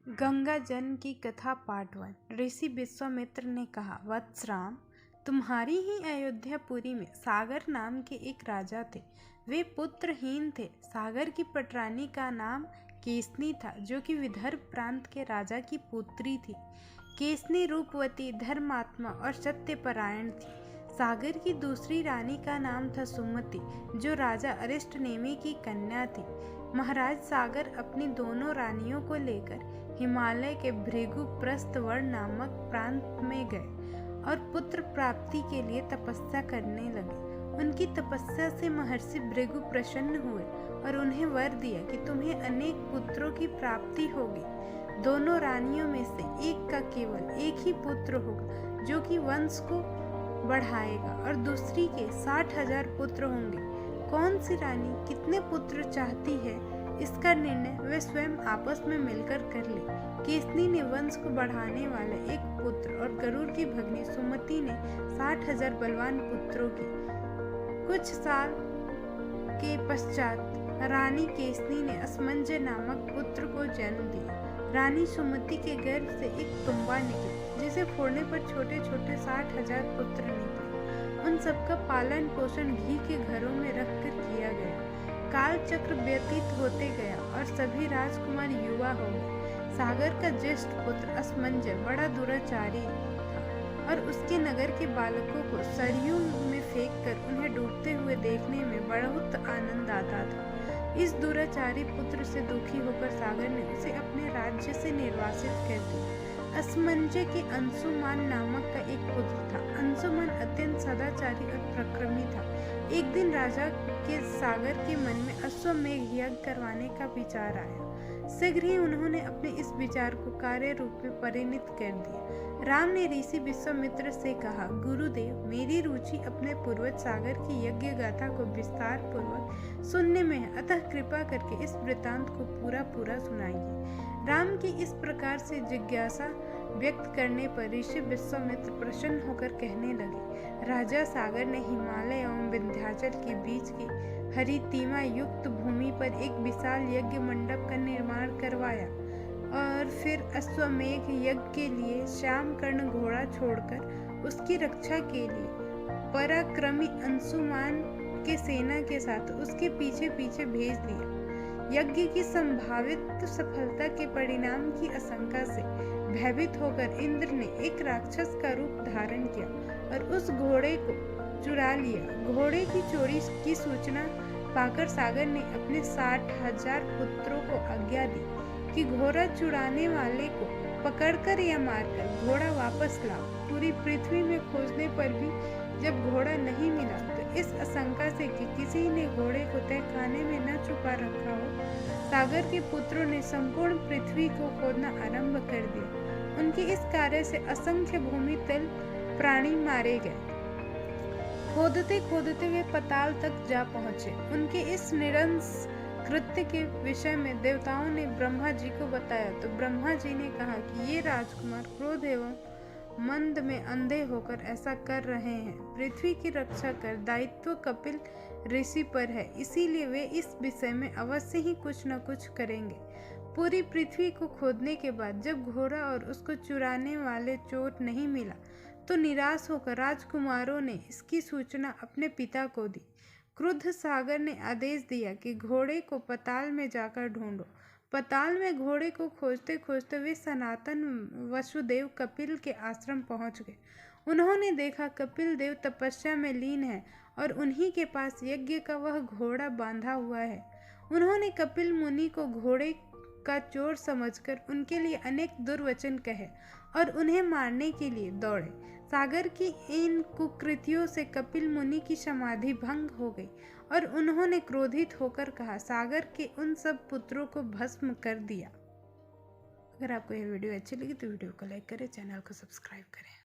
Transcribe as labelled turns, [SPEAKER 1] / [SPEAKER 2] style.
[SPEAKER 1] गंगा जन की कथा पार्ट 1। ऋषि विश्वामित्र ने कहा, वत्स राम, तुम्हारी ही अयोध्यापुरी में सागर नाम के एक राजा थे। वे पुत्रहीन थे। सागर की पटरानी का नाम केसनी था, जो कि विदर्भ प्रांत के राजा की पुत्री थी। केसनी रूपवती, धर्मात्मा और सत्यपरायण थी। सागर की दूसरी रानी का नाम था सुमति, जो राजा अरिष्टनेमि की कन्या थी। महाराज सागर अपनी दोनों रानियों को लेकर हिमालय के भृगुप्रस्थवर नामक प्रांत में गए और पुत्र प्राप्ति के लिए तपस्या करने लगे। उनकी तपस्या से महर्षि भृगु प्रसन्न हुए और उन्हें वर दिया कि तुम्हें अनेक पुत्रों की प्राप्ति होगी। दोनों रानियों में से एक का केवल एक ही पुत्र होगा, जो कि वंश को बढ़ाएगा, और दूसरी के 60,000 पुत्र होंगे। कौन सी रानी कितने पुत्र चाहती है, इसका निर्णय वे स्वयं आपस में मिलकर कर ले। केसनी ने वंश को बढ़ाने वाले एक पुत्र और गरुड़ की भगनी सुमति ने 60,000 बलवान पुत्रों की। कुछ साल के पश्चात रानी केसनी ने असमंजय नामक पुत्र को जन्म दिया। रानी सुमति के गर्भ से एक तुम्बा निकला, जिसे फोड़ने पर छोटे छोटे 60,000 पुत्र निकले। उन सबका पालन पोषण घी के घरों में रखकर किया गया। काल चक्र व्यतीत होते गया और सभी राजकुमार युवा हो गए। सागर का ज्येष्ठ पुत्र असमंजय बड़ा दुराचारी था और उसके नगर के बालकों को सरयू में फेंककर उन्हें डूबते हुए देखने में बहुत आनंद आता था। इस दुराचारी पुत्र से दुखी होकर सागर ने उसे अपने राज्य से निर्वासित कर दिया। असमंजय के अंशुमान नामक का एक पुत्र था। अंशुमान अत्यंत सदाचारी और प्रक्रमी था। एक दिन राजा के सागर के मन में अश्वमेघ यज्ञ करवाने का विचार आया। शीघ्र ही उन्होंने अपने इस विचार को कार्य रूप में परिणत कर दिया। राम ने ऋषि विश्वामित्र से कहा, गुरुदेव, मेरी रुचि अपने पूर्वज सागर की यज्ञ गाथा को विस्तार पूर्वक सुनने में है, अतः कृपा करके इस वृतांत को पूरा सुनाइए। राम की इस प्रकार से जिज्ञासा व्यक्त करने पर ऋषि विश्वामित्र प्रसन्न होकर कहने लगे, राजा सागर ने हिमालय एवं विंध्याचल के बीच की हरितिमा युक्त भूमि पर एक विशाल यज्ञ मंडप का निर्माण करवाया और फिर अश्वमेघ यज्ञ के लिए श्यामकर्ण घोड़ा छोड़कर उसकी रक्षा के लिए पराक्रमी अंशुमान के सेना के साथ उसके पीछे पीछे भेज दिया। यज्ञ की संभावित सफलता के परिणाम की आशंका से भयभीत होकर इंद्र ने एक राक्षस का रूप धारण किया और उस घोड़े को चुरा लिया। घोड़े की चोरी की सूचना पाकर सागर ने अपने 60,000 पुत्रों को आज्ञा दी कि घोड़ा चुराने वाले को पकड़कर या मारकर घोड़ा वापस लाओ। पूरी पृथ्वी में खोजने पर भी जब घोड़ा नहीं मिला तो इस आशंका से कि किसी ने घोड़े को तहखाने में न छुपा रखा हो, सागर के पुत्रों ने संपूर्ण पृथ्वी को खोदना आरंभ कर दिया। उनके इस कार्य से असंख्य भूमि तल प्राणी मारे गए। खोदते खोदते वे पाताल तक जा पहुंचे। उनके इस निरंस कृत्य के विषय में देवताओं ने ब्रह्मा जी को बताया तो ब्रह्मा जी ने कहा कि ये राजकुमार क्रोध एवं मंद में अंधे होकर ऐसा कर रहे हैं। पृथ्वी की रक्षा कर दायित्व कपिल ऋषि पर है, इसीलिए वे इस विषय में अवश्य ही कुछ न कुछ करेंगे। पूरी पृथ्वी को खोदने के बाद जब घोड़ा और उसको चुराने वाले चोर नहीं मिला तो निराश होकर राजकुमारों ने इसकी सूचना अपने पिता को दी। क्रुद्ध सागर ने आदेश दिया कि घोड़े को पाताल में जाकर ढूंढो। पाताल में घोड़े को खोजते खोजते वे सनातन वसुदेव कपिल के आश्रम पहुंच गए। उन्होंने देखा कपिल देव तपस्या में लीन है और उन्हीं के पास यज्ञ का वह घोड़ा बांधा हुआ है। उन्होंने कपिल मुनि को घोड़े का चोर समझकर उनके लिए अनेक दुर्वचन कहे और उन्हें मारने के लिए दौड़े। सागर की इन कुकृतियों से कपिल मुनि की समाधि भंग हो गई और उन्होंने क्रोधित होकर कहा, सागर के उन सब पुत्रों को भस्म कर दिया। अगर आपको यह वीडियो अच्छी लगी तो वीडियो को लाइक करें, चैनल को सब्सक्राइब करें।